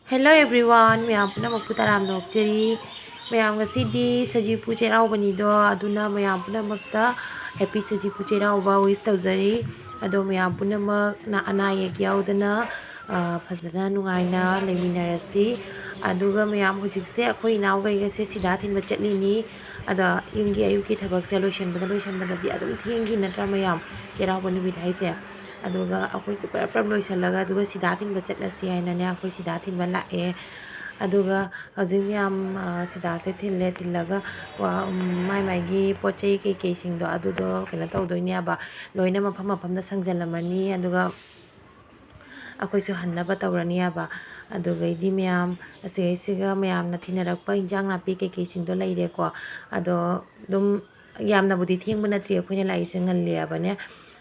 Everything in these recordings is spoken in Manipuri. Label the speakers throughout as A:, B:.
A: Hello everyone, mayam punamak putaram nokchari. Mayam ngasidi Sajibu Cheiraoba nido aduna mayam punamakta happy Sajibu Cheiraoba wish tawjari. Ado mayam punamak na ana yek yaudana fazana nungaina leminarasi. Aduga mayam hujikse akhoi inaugayga se sida thinba chatlini. Ada yumgi ayuki thabak se loishanbada di adum thengi natra mayam Cheiraoba numit haise. Aduga akhoi super prab loishallaga aduga sida thinba chatlasi hainane akhoi sida thinba lae. Aduga hojik miyam sida se thillaga mai maigi pochai kei singdo adudo kena tawdoini aba loina mafam da sangjalamani aduga akhoi hannaba tawrani aba adugaidi miyam asigaisiga miyamna thinarakpa hinjang napi kei singdo leire ko ado dum yamnabudi thengba natri akhoina laise ngalle abane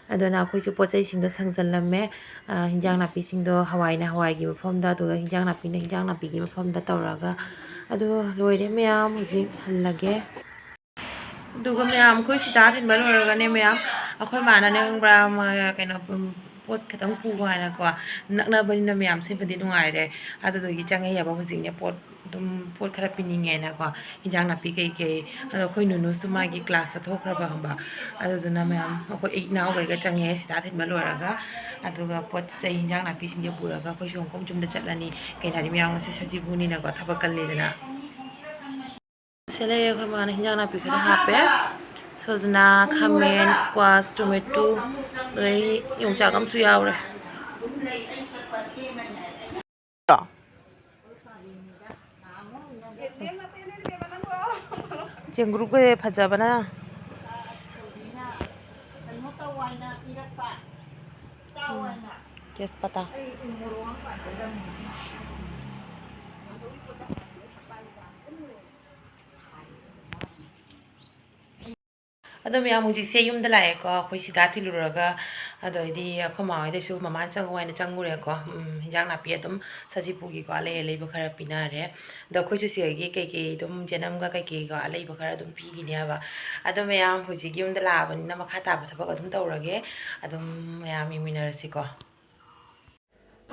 A: adona akhoi pochai singdo sangjalame hinjang napi singdo hawaina hawaigi mafamda aduga hinjang napi na hinjang napi gi mafamda tawraga adu loire miyam hujik hallage aduga miyam khoi sida thinba loraga ne miyam akhoi mana ne ngra kaino pot khatang pugo haina ko naknabanina miyam se badi nungaire adugi changai yaba hujik ne pot dum pot khara pininge na ko hinjang napi kei ado khoi nunu sumagi class athokraba hamba aduna miyam akhoi ignaw ga changai sida thinba loraga aduga pot chai hinjang napi singje puraga khoi songkom chumda chatlani kainari miyam se Sajibu ni na ko thabak kalledana sele khoi mana hinjang napi khara hape sojna khamen squash tomato ei yongcha kam su yaure ꯆꯦꯡꯒ꯭ꯔꯨꯞ ꯀꯩ ꯐꯖꯕꯅ ꯇꯦꯖꯄꯇꯥ ꯑꯗꯣ ꯃꯌꯥꯝ ꯍꯧꯖꯤꯛꯁꯦ ꯌꯨꯝꯗ ꯂꯥꯛꯑꯦꯀꯣ ꯑꯩꯈꯣꯏ ꯁꯤꯗꯥ ꯊꯤꯜꯂꯨꯔꯒ ꯑꯗꯩꯗꯤ ꯑꯩꯈꯣꯏ ꯃꯥ ꯍꯣꯏꯗꯁꯨ ꯃꯃꯥꯅ ꯆꯪꯉꯨ ꯍꯥꯏꯅ ꯆꯪꯉꯨꯔꯦꯀꯣ ꯍꯤꯟꯖꯥꯡ ꯅꯥꯄꯤ ꯑꯗꯨꯝ ꯁꯖꯤꯄꯨꯒꯤꯀꯣ ꯑꯂꯩꯕ ꯈꯔ ꯄꯤꯅꯔꯦ ꯑꯗꯣ ꯑꯩꯈꯣꯏꯁꯨ ꯁꯤꯗꯒꯤ ꯀꯩꯀꯩ ꯑꯗꯨꯝ ꯖꯦꯅꯝꯒ ꯀꯩꯀꯩꯒ ꯑꯂꯩꯕ ꯈꯔ ꯑꯗꯨꯝ ꯄꯤꯈꯤꯅꯦ ꯍꯥꯏꯕ ꯑꯗꯣ ꯃꯌꯥꯝ ꯍꯧꯖꯤꯛ ꯌꯨꯝꯗ ꯂꯥꯛꯑꯕꯅꯤꯅ ꯃꯈꯥ ꯇꯥꯕ ꯊꯕꯛ ꯑꯗꯨꯝ ꯇꯧꯔꯒꯦ ꯑꯗꯨꯝ ꯃꯌꯥꯝ ꯌꯦꯡꯃꯤꯟꯅꯔꯁꯤꯀꯣ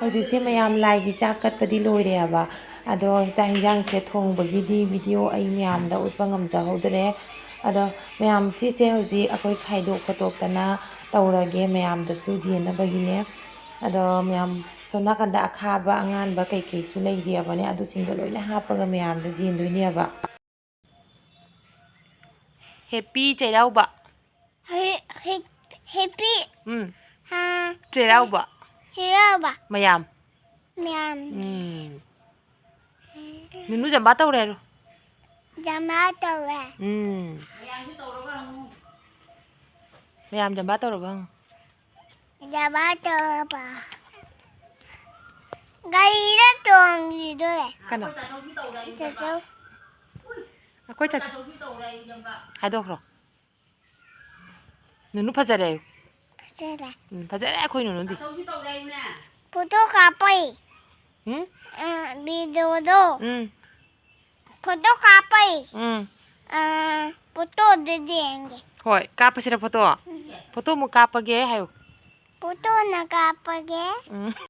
A: ꯍꯧꯖꯤꯛꯁꯦ ꯃꯌꯥꯝ ꯂꯥꯏꯒꯤ ꯆꯥꯛ ꯀꯠꯄꯗꯤ ꯂꯣꯏꯔꯦꯕ ꯑꯗꯣ ꯆꯥꯛ ꯍꯤꯟꯖꯥꯡꯁꯦ ꯊꯣꯡꯕꯒꯤꯗꯤ ꯚꯤꯗꯤꯑꯣ ꯑꯩ ꯃꯌꯥꯝꯗ ꯎꯠꯄ ꯉꯝꯖꯍꯧꯗ꯭ꯔꯦ ꯑꯗꯣ ꯃꯌꯥꯝ ꯁꯤꯁꯦ ꯍꯧꯖꯤꯛ ꯑꯩꯈꯣꯏ ꯈꯥꯏꯗꯣꯛ ꯈꯣꯠꯇꯣꯛꯇꯅ ꯇꯧꯔꯒꯦ ꯃꯌꯥꯝꯗꯁꯨ ꯌꯦꯟꯅꯕꯒꯤꯅꯦ ꯑꯗꯣ ꯃꯌꯥꯝ ꯁꯣꯝ ꯅꯥꯀꯟꯗ ꯑꯈꯥꯕ ꯑꯉꯥꯟꯕ ꯀꯩꯀꯩꯁꯨ ꯂꯩꯔꯤꯕꯅꯦ ꯑꯗꯨꯁꯤꯡꯗꯣ ꯂꯣꯏꯅ ꯍꯥꯞꯄꯒ ꯃꯌꯥꯝꯗ ꯌꯦꯟꯗꯣꯏꯅꯦꯕ ꯍꯦꯄꯤ ꯆꯩꯔꯥꯎꯕ
B: Happy
A: ꯆꯩꯔꯥꯎꯕ
B: Cheiraoba
A: ꯃꯌꯥꯝ
B: Mayam
A: ꯅꯨꯅꯨ ꯖꯝꯕꯥ ꯇꯧꯔꯦ ꯍꯥꯏꯔꯣ
B: Jamato
A: ꯃꯌꯥꯝ ꯖꯝꯕꯥ ꯇꯧꯔꯕ ꯍꯪꯉꯣ
B: Jamato Gaira tongi dole
A: ꯀꯅꯥ
B: Chachau
A: ꯑꯩꯈꯣꯏ ꯆꯠꯁꯦ ꯍꯥꯏꯗꯣꯛꯈ꯭ꯔꯣ ꯅꯨꯅꯨ ꯐꯖꯔꯦ
B: Sera
A: ꯐꯖꯔꯦ ꯑꯩꯈꯣꯏ ꯅꯨꯅꯨꯗꯤ
B: Puto kapai
A: um
B: Video do Puto kapai Puto de dengue
A: ꯍꯣꯏ ꯀꯥꯞꯄꯁꯤꯔ ꯐꯣꯇꯣ ꯐꯣꯇꯣ ꯑꯃꯨꯛ ꯀꯥꯞꯄꯒꯦ ꯍꯥꯏꯌꯨ
B: Puto na kapage